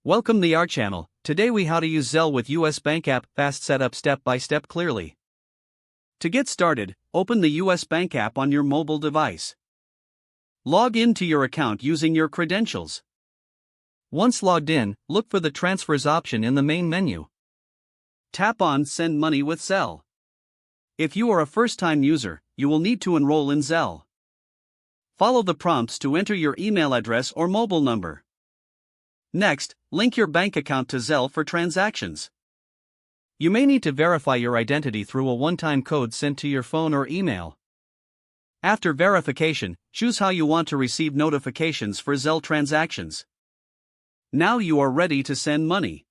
Welcome to our channel. Today we how to use Zelle with US Bank app, fast setup step by step clearly. To get started, open the US Bank app on your mobile device. Log into your account using your credentials. Once logged in, look for the transfers option in the main menu. Tap on Send Money with Zelle. If you are a first-time user, you will need to enroll in Zelle. Follow the prompts to enter your email address or mobile number. Next, link your bank account to Zelle for transactions. You may need to verify your identity through a one-time code sent to your phone or email. After verification, choose how you want to receive notifications for Zelle transactions. Now you are ready to send money.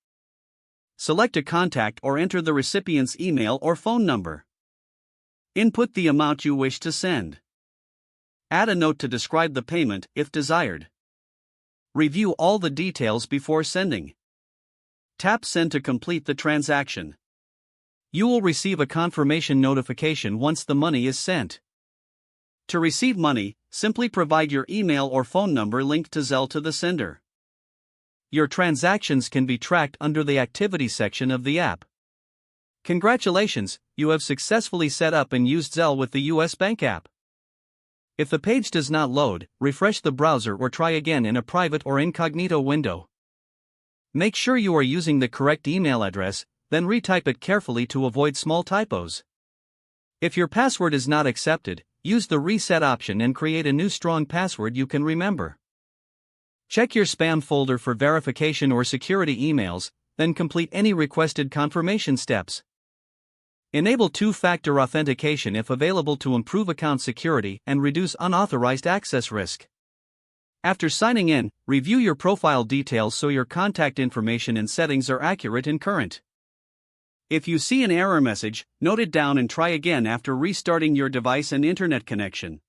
Select a contact or enter the recipient's email or phone number. Input the amount you wish to send. Add a note to describe the payment if desired. Review all the details before sending. Tap Send to complete the transaction. You will receive a confirmation notification once the money is sent. To receive money, simply provide your email or phone number linked to Zelle to the sender. Your transactions can be tracked under the Activity section of the app. Congratulations, you have successfully set up and used Zelle with the US Bank app. If the page does not load, refresh the browser or try again in a private or incognito window. Make sure you are using the correct email address, then retype it carefully to avoid small typos. If your password is not accepted, use the reset option and create a new strong password you can remember. Check your spam folder for verification or security emails, then complete any requested confirmation steps. Enable two-factor authentication if available to improve account security and reduce unauthorized access risk. After signing in, review your profile details so your contact information and settings are accurate and current. If you see an error message, note it down and try again after restarting your device and internet connection.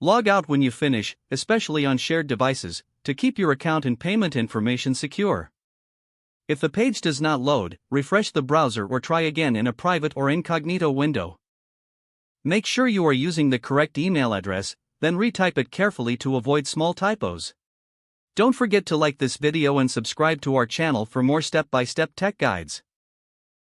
Log out when you finish, especially on shared devices, to keep your account and payment information secure. If the page does not load, refresh the browser or try again in a private or incognito window. Make sure you are using the correct email address, then retype it carefully to avoid small typos. Don't forget to like this video and subscribe to our channel for more step-by-step tech guides.